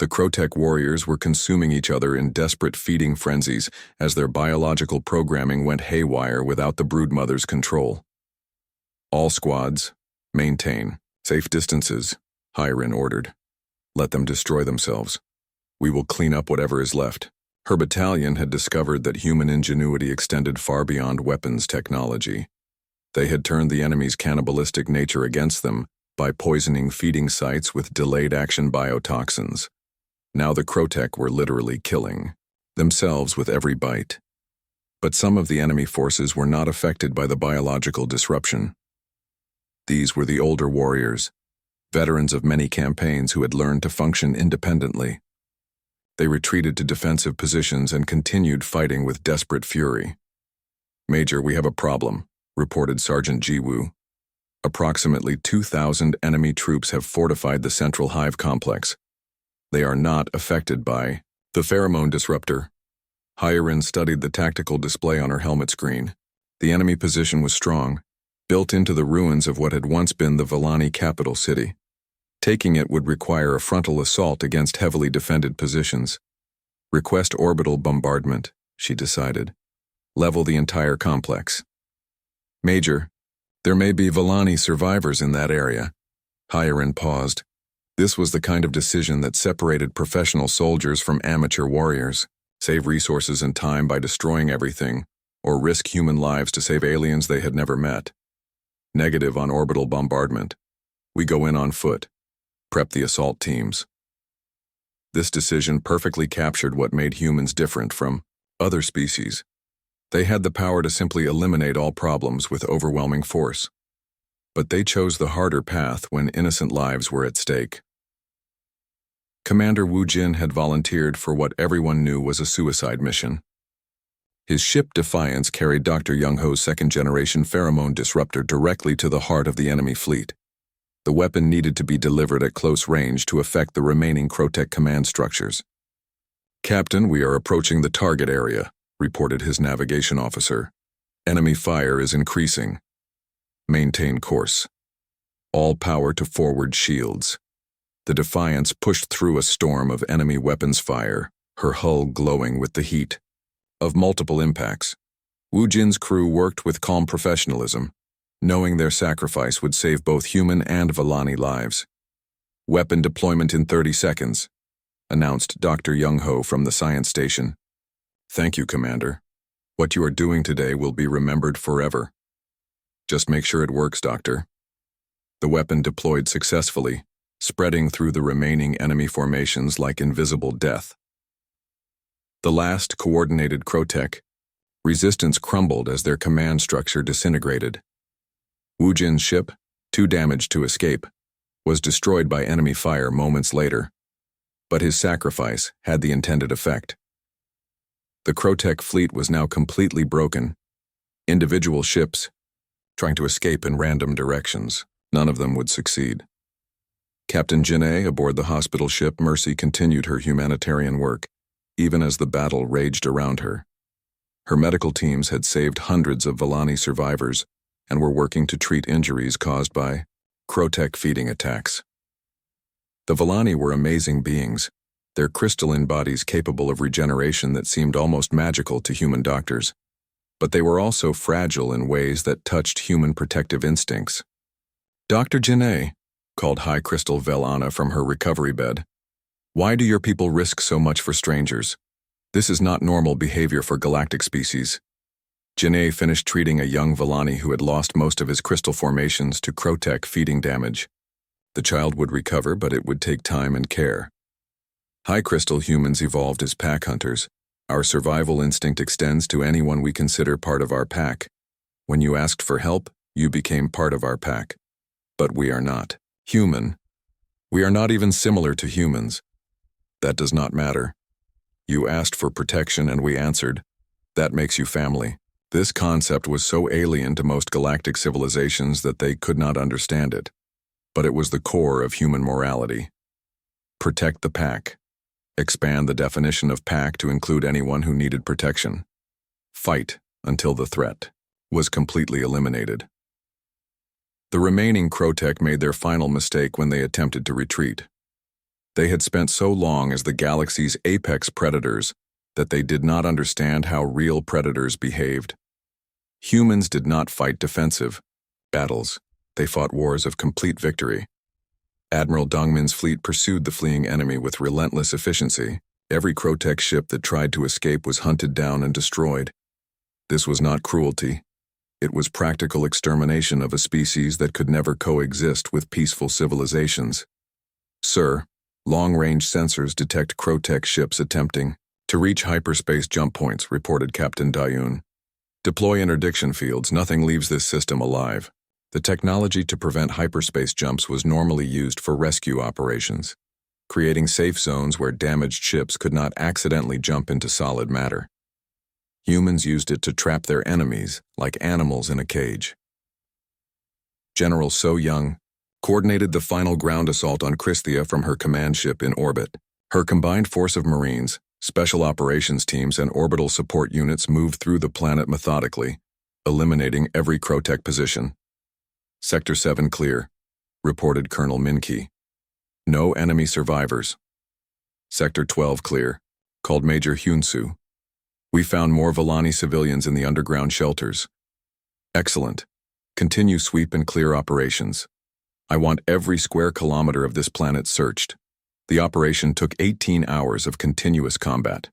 The Crotech warriors were consuming each other in desperate feeding frenzies as their biological programming went haywire without the Brood Mother's control. All squads, maintain safe distances, Hyarin ordered. Let them destroy themselves. We will clean up whatever is left. Her battalion had discovered that human ingenuity extended far beyond weapons technology. They had turned the enemy's cannibalistic nature against them by poisoning feeding sites with delayed-action biotoxins. Now the Crotech were literally killing themselves with every bite. But some of the enemy forces were not affected by the biological disruption. These were the older warriors, veterans of many campaigns who had learned to function independently. They retreated to defensive positions and continued fighting with desperate fury. Major, we have a problem, reported Sergeant Jiwoo. Approximately 2,000 enemy troops have fortified the central hive complex. They are not affected by the pheromone disruptor. Hyarin studied the tactical display on her helmet screen. The enemy position was strong, built into the ruins of what had once been the Villani capital city. Taking it would require a frontal assault against heavily defended positions. Request orbital bombardment, she decided. Level the entire complex. Major, there may be Villani survivors in that area. Hyarin paused. This was the kind of decision that separated professional soldiers from amateur warriors. Save resources and time by destroying everything, or risk human lives to save aliens they had never met. Negative on orbital bombardment. We go in on foot. Prep the assault teams. This decision perfectly captured what made humans different from other species. They had the power to simply eliminate all problems with overwhelming force. But they chose the harder path when innocent lives were at stake. Commander Wu Jin had volunteered for what everyone knew was a suicide mission. His ship Defiance carried Dr. Young-ho's second-generation pheromone disruptor directly to the heart of the enemy fleet. The weapon needed to be delivered at close range to affect the remaining Crotech command structures. "Captain, we are approaching the target area," reported his navigation officer. "Enemy fire is increasing. Maintain course. All power to forward shields." The Defiance pushed through a storm of enemy weapons fire, her hull glowing with the heat of multiple impacts. Wu Jin's crew worked with calm professionalism, knowing their sacrifice would save both human and Volani lives. "Weapon deployment in 30 seconds, announced Dr. Young-ho from the science station. "Thank you, Commander. What you are doing today will be remembered forever. Just make sure it works, Doctor." The weapon deployed successfully, spreading through the remaining enemy formations like invisible death. The last coordinated Crotech, resistance crumbled as their command structure disintegrated. Wu Jin's ship, too damaged to escape, was destroyed by enemy fire moments later, but his sacrifice had the intended effect. The Crotech fleet was now completely broken. Individual ships, trying to escape in random directions. None of them would succeed. Captain Jinnei aboard the hospital ship Mercy continued her humanitarian work, even as the battle raged around her. Her medical teams had saved hundreds of Volani survivors and were working to treat injuries caused by Crotech feeding attacks. The Volani were amazing beings, their crystalline bodies capable of regeneration that seemed almost magical to human doctors. But they were also fragile in ways that touched human protective instincts. "Dr. Jinnei," called High Crystal Velana from her recovery bed, "why do your people risk so much for strangers? This is not normal behavior for galactic species." Jinnei finished treating a young Volani who had lost most of his crystal formations to Crotech feeding damage. The child would recover, but it would take time and care. High crystal humans evolved as pack hunters. Our survival instinct extends to anyone we consider part of our pack. When you asked for help, you became part of our pack. But we are not human. We are not even similar to humans. That does not matter. You asked for protection and we answered. That makes you family. This concept was so alien to most galactic civilizations that they could not understand it. But it was the core of human morality. Protect the pack. Expand the definition of pack to include anyone who needed protection. Fight until the threat was completely eliminated. The remaining Crotech made their final mistake when they attempted to retreat. They had spent so long as the galaxy's apex predators that they did not understand how real predators behaved. Humans did not fight defensive battles. They fought wars of complete victory. Admiral Dongmin's fleet pursued the fleeing enemy with relentless efficiency. Every Crotech ship that tried to escape was hunted down and destroyed. This was not cruelty. It was practical extermination of a species that could never coexist with peaceful civilizations. "Sir, long-range sensors detect Crotech ships attempting to reach hyperspace jump points," reported Captain Dayun. "Deploy interdiction fields. Nothing leaves this system alive." The technology to prevent hyperspace jumps was normally used for rescue operations, creating safe zones where damaged ships could not accidentally jump into solid matter. Humans used it to trap their enemies like animals in a cage. General So Young coordinated the final ground assault on Christhia from her command ship in orbit. Her combined force of Marines, special operations teams, and orbital support units moved through the planet methodically, eliminating every Crotech position. "Sector 7 clear," reported Colonel Minki. "No enemy survivors." "Sector 12 clear," called Major Hyunsu. "We found more Volani civilians in the underground shelters." "Excellent. Continue sweep and clear operations. I want every square kilometer of this planet searched." The operation took 18 hours of continuous combat.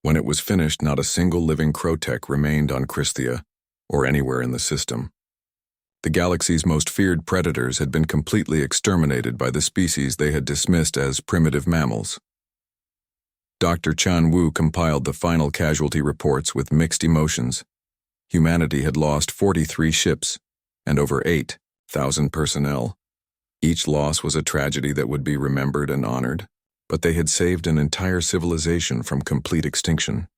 When it was finished, not a single living Crotech remained on Christhia or anywhere in the system. The galaxy's most feared predators had been completely exterminated by the species they had dismissed as primitive mammals. Dr. Chan Wu compiled the final casualty reports with mixed emotions. Humanity had lost 43 ships and over 8,000 personnel. Each loss was a tragedy that would be remembered and honored, but they had saved an entire civilization from complete extinction.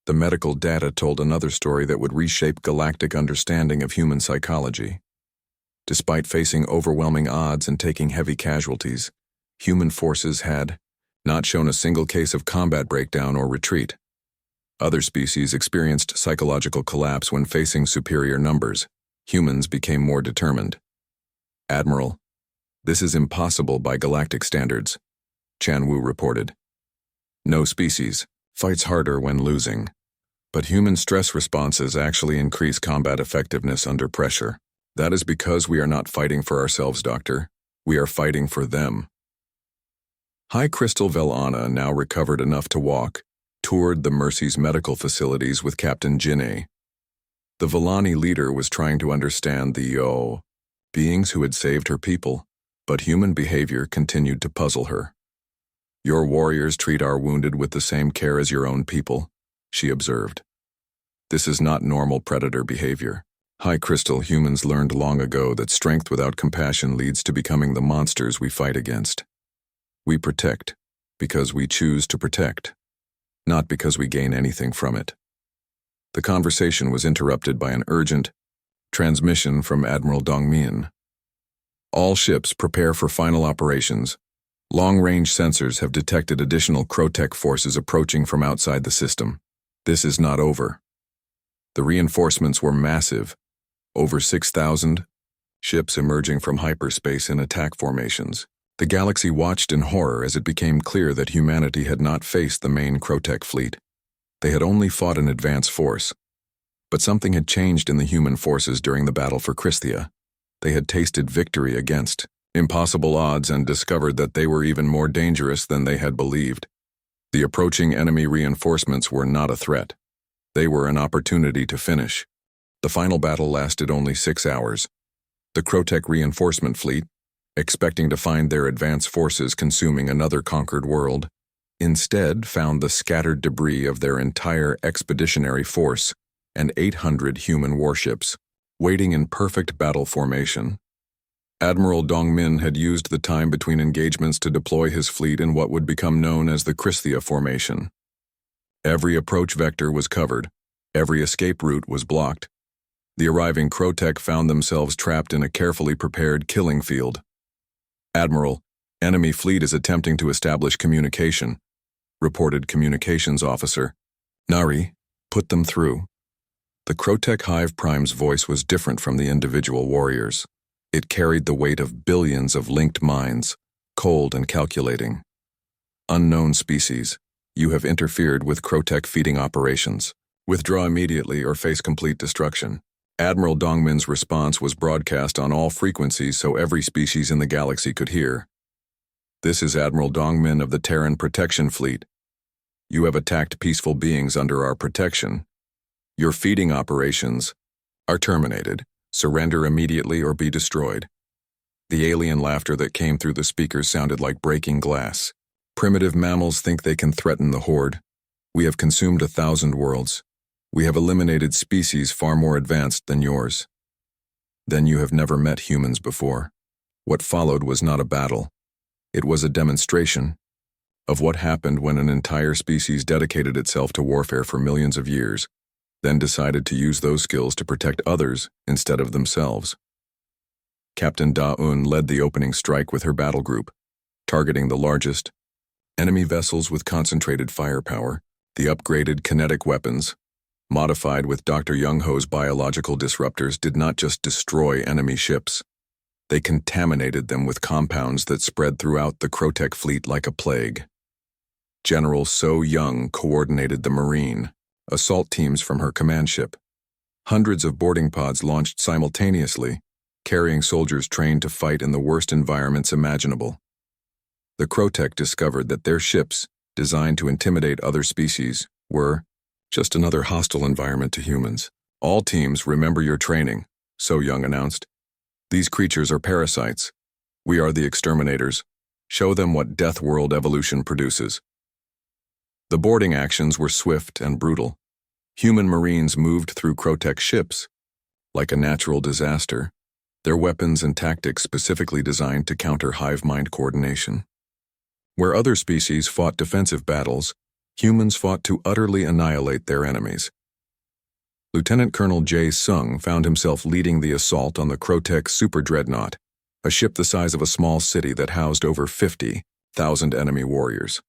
The medical data told another story that would reshape galactic understanding of human psychology. Despite facing overwhelming odds and taking heavy casualties, human forces had not shown a single case of combat breakdown or retreat. Other species experienced psychological collapse when facing superior numbers. Humans became more determined. "Admiral, this is impossible by galactic standards," Chan Wu reported. "No species fights harder when losing, but human stress responses actually increase combat effectiveness under pressure. That is because we are not fighting for ourselves, Doctor. We are fighting for them." High Crystal Velana, now recovered enough to walk, toured the Mercy's medical facilities with Captain Jinneh. The Velani leader was trying to understand the beings who had saved her people, but human behavior continued to puzzle her. "Your warriors treat our wounded with the same care as your own people," she observed. "This is not normal predator behavior. High Crystal humans learned long ago that strength without compassion leads to becoming the monsters we fight against. We protect because we choose to protect, not because we gain anything from it." The conversation was interrupted by an urgent transmission from Admiral Dongmin. "All ships prepare for final operations. Long-range sensors have detected additional Crotech forces approaching from outside the system. This is not over." The reinforcements were massive, over 6,000 ships emerging from hyperspace in attack formations. The galaxy watched in horror as it became clear that humanity had not faced the main Crotech fleet. They had only fought an advance force. But something had changed in the human forces during the battle for Christia. They had tasted victory against impossible odds and discovered that they were even more dangerous than they had believed. The approaching enemy reinforcements were not a threat. They were an opportunity to finish. The final battle lasted only 6 hours. The Crotech reinforcement fleet, expecting to find their advance forces consuming another conquered world, instead found the scattered debris of their entire expeditionary force and 800 human warships, waiting in perfect battle formation. Admiral Dongmin had used the time between engagements to deploy his fleet in what would become known as the Christia formation. Every approach vector was covered, every escape route was blocked. The arriving Crotech found themselves trapped in a carefully prepared killing field. "Admiral, enemy fleet is attempting to establish communication," reported communications officer. "Nari, put them through." The Crotech Hive Prime's voice was different from the individual warriors. It carried the weight of billions of linked minds, cold and calculating. "Unknown species, you have interfered with Crotech feeding operations. Withdraw immediately or face complete destruction." Admiral Dongmin's response was broadcast on all frequencies so every species in the galaxy could hear. "This is Admiral Dongmin of the Terran Protection Fleet. You have attacked peaceful beings under our protection. Your feeding operations are terminated. Surrender immediately or be destroyed." The alien laughter that came through the speakers sounded like breaking glass. "Primitive mammals think they can threaten the Horde. We have consumed 1,000 worlds. We have eliminated species far more advanced than yours. Then you have never met humans before." What followed was not a battle. It was a demonstration of what happened when an entire species dedicated itself to warfare for millions of years, then decided to use those skills to protect others instead of themselves. Captain Da-Un led the opening strike with her battle group, targeting the largest enemy vessels with concentrated firepower. The upgraded kinetic weapons, modified with Dr. Young-Ho's biological disruptors, did not just destroy enemy ships. They contaminated them with compounds that spread throughout the Crotech fleet like a plague. General So Young coordinated the Marine assault teams from her command ship. Hundreds of boarding pods launched simultaneously, carrying soldiers trained to fight in the worst environments imaginable. The Crotech discovered that their ships, designed to intimidate other species, were just another hostile environment to humans. "All teams, remember your training. So Young announced. These creatures are parasites. We are the exterminators. Show them what Death World evolution produces. The boarding actions were swift and brutal. Human Marines moved through Crotech ships. Like a natural disaster, their weapons and tactics specifically designed to counter hive mind coordination. Where other species fought defensive battles, humans fought to utterly annihilate their enemies. Lieutenant Colonel Jae Sung found himself leading the assault on the Crotech Super Dreadnought, a ship the size of a small city that housed over 50,000 enemy warriors.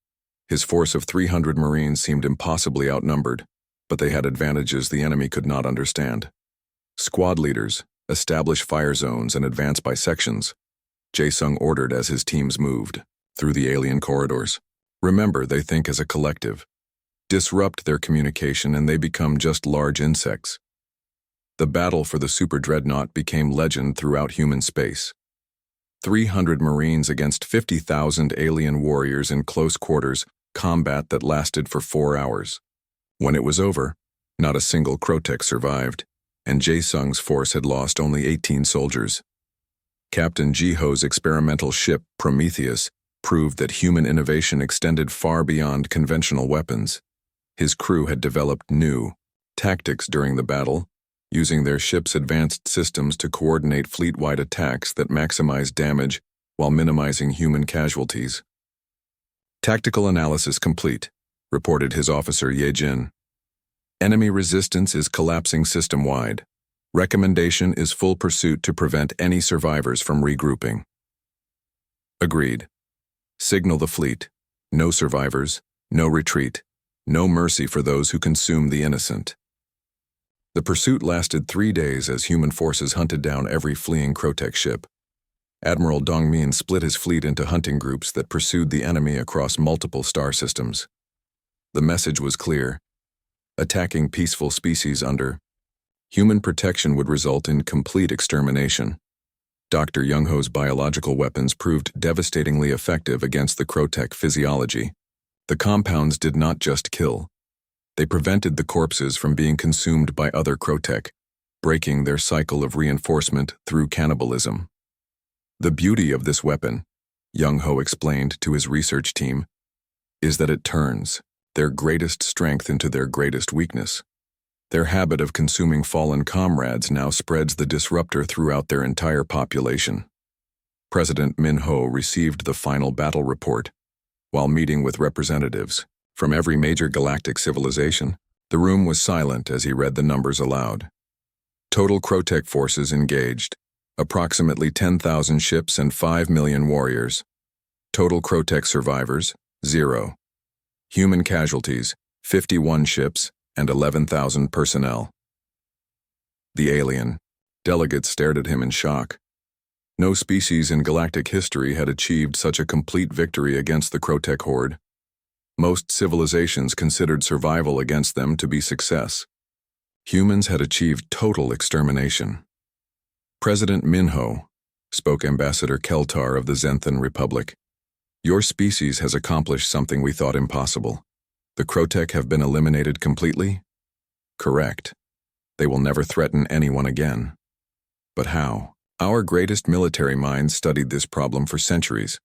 His force of 300 Marines seemed impossibly outnumbered, but they had advantages the enemy could not understand. Squad leaders, establish fire zones and advance by sections. Jae Sung ordered as his teams moved through the alien corridors. Remember, they think as a collective. Disrupt their communication and they become just large insects. The battle for the Super Dreadnought became legend throughout human space. 300 Marines against 50,000 alien warriors in close quarters, combat that lasted for 4 hours. When it was over, not a single Crotech survived, and Jae Sung's force had lost only 18 soldiers. Captain Jiho's experimental ship, Prometheus, proved that human innovation extended far beyond conventional weapons. His crew had developed new tactics during the battle, using their ship's advanced systems to coordinate fleet-wide attacks that maximized damage while minimizing human casualties. Tactical analysis complete, reported his officer Ye Jin. Enemy resistance is collapsing system-wide. Recommendation is full pursuit to prevent any survivors from regrouping. Agreed. Signal the fleet. No survivors, no retreat, no mercy for those who consume the innocent. The pursuit lasted 3 days as human forces hunted down every fleeing Crotech ship. Admiral Dongmin split his fleet into hunting groups that pursued the enemy across multiple star systems. The message was clear. Attacking peaceful species under human protection would result in complete extermination. Dr. Young-ho's biological weapons proved devastatingly effective against the Crotech physiology. The compounds did not just kill. They prevented the corpses from being consumed by other Crotech, breaking their cycle of reinforcement through cannibalism. The beauty of this weapon, Young-ho explained to his research team, is that it turns their greatest strength into their greatest weakness. Their habit of consuming fallen comrades now spreads the disruptor throughout their entire population. President Min-ho received the final battle report. While meeting with representatives from every major galactic civilization, the room was silent as he read the numbers aloud. Total Crotech forces engaged, approximately 10,000 ships and 5 million warriors. Total Crotech survivors, 0. Human casualties, 51 ships and 11,000 personnel. The alien delegates stared at him in shock. No species in galactic history had achieved such a complete victory against the Crotech horde. Most civilizations considered survival against them to be success. Humans had achieved total extermination. President Min-ho, spoke Ambassador Keltar of the Zenthan Republic. Your species has accomplished something we thought impossible. The Crotech have been eliminated completely? Correct. They will never threaten anyone again. But how? Our greatest military minds studied this problem for centuries.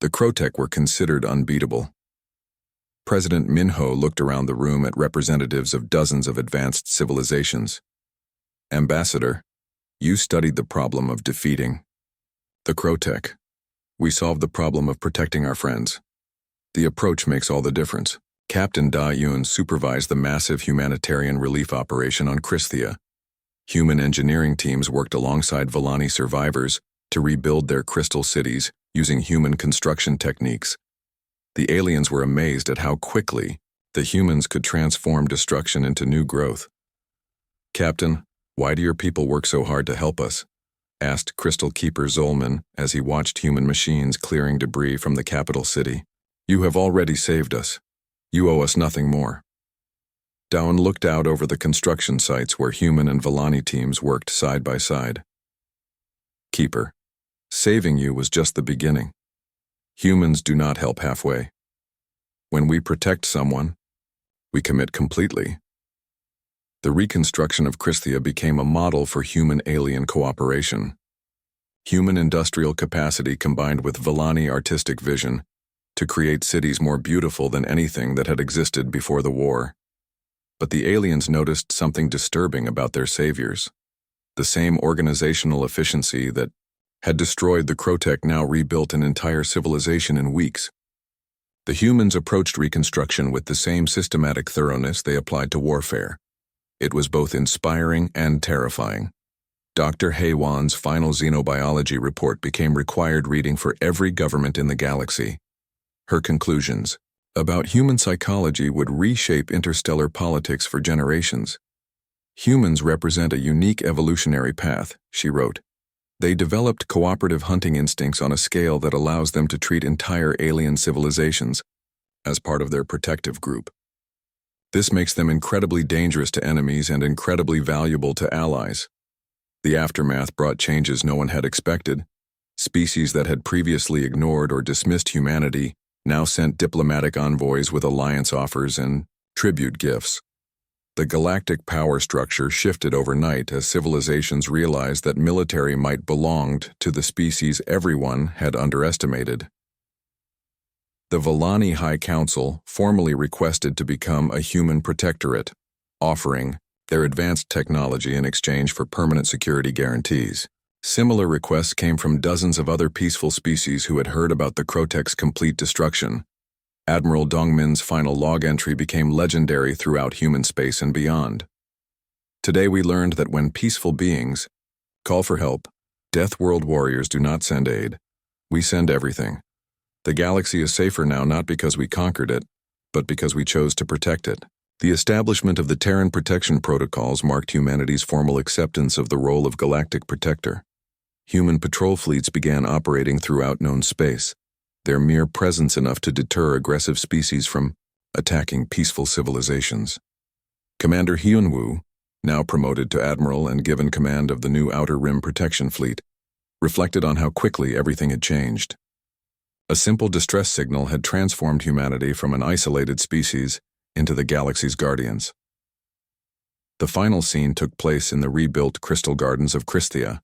The Crotech were considered unbeatable. President Min-ho looked around the room at representatives of dozens of advanced civilizations. Ambassador, you studied the problem of defeating the Crotech. We solved the problem of protecting our friends. The approach makes all the difference. Captain Da-Yoon supervised the massive humanitarian relief operation on Christhia. Human engineering teams worked alongside Volani survivors to rebuild their crystal cities using human construction techniques. The aliens were amazed at how quickly the humans could transform destruction into new growth. Captain, why do your people work so hard to help us? Asked Crystal Keeper Zolman as he watched human machines clearing debris from the capital city. You have already saved us. You owe us nothing more. Dawn looked out over the construction sites where human and Volani teams worked side by side. Keeper, saving you was just the beginning. Humans do not help halfway. When we protect someone, we commit completely. The reconstruction of Christia became a model for human-alien cooperation. Human industrial capacity combined with Villani artistic vision to create cities more beautiful than anything that had existed before the war. But the aliens noticed something disturbing about their saviors. The same organizational efficiency that had destroyed the Krotech now rebuilt an entire civilization in weeks. The humans approached reconstruction with the same systematic thoroughness they applied to warfare. It was both inspiring and terrifying. Dr. Haywan's final xenobiology report became required reading for every government in the galaxy. Her conclusions about human psychology would reshape interstellar politics for generations. Humans represent a unique evolutionary path, she wrote. They developed cooperative hunting instincts on a scale that allows them to treat entire alien civilizations as part of their protective group. This makes them incredibly dangerous to enemies and incredibly valuable to allies. The aftermath brought changes no one had expected. Species that had previously ignored or dismissed humanity now sent diplomatic envoys with alliance offers and tribute gifts. The galactic power structure shifted overnight as civilizations realized that military might belonged to the species everyone had underestimated. The Villani High Council formally requested to become a human protectorate, offering their advanced technology in exchange for permanent security guarantees. Similar requests came from dozens of other peaceful species who had heard about the Krotech's complete destruction. Admiral Dongmin's final log entry became legendary throughout human space and beyond. Today we learned that when peaceful beings call for help, Deathworld warriors do not send aid. We send everything. The galaxy is safer now not because we conquered it, but because we chose to protect it. The establishment of the Terran Protection Protocols marked humanity's formal acceptance of the role of galactic protector. Human patrol fleets began operating throughout known space, their mere presence enough to deter aggressive species from attacking peaceful civilizations. Commander Hyunwoo, now promoted to Admiral and given command of the new Outer Rim Protection Fleet, reflected on how quickly everything had changed. A simple distress signal had transformed humanity from an isolated species into the galaxy's guardians. The final scene took place in the rebuilt crystal gardens of Christia,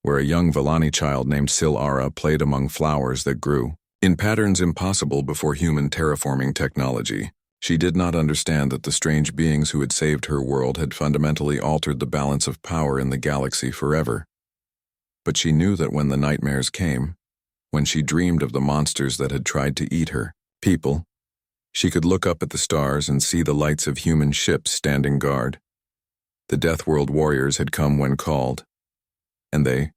where a young Villani child named Sil-Ara played among flowers that grew in patterns impossible before human terraforming technology. She did not understand that the strange beings who had saved her world had fundamentally altered the balance of power in the galaxy forever. But she knew that when the nightmares came, when she dreamed of the monsters that had tried to eat her people, she could look up at the stars and see the lights of human ships standing guard. The Deathworld warriors had come when called, and they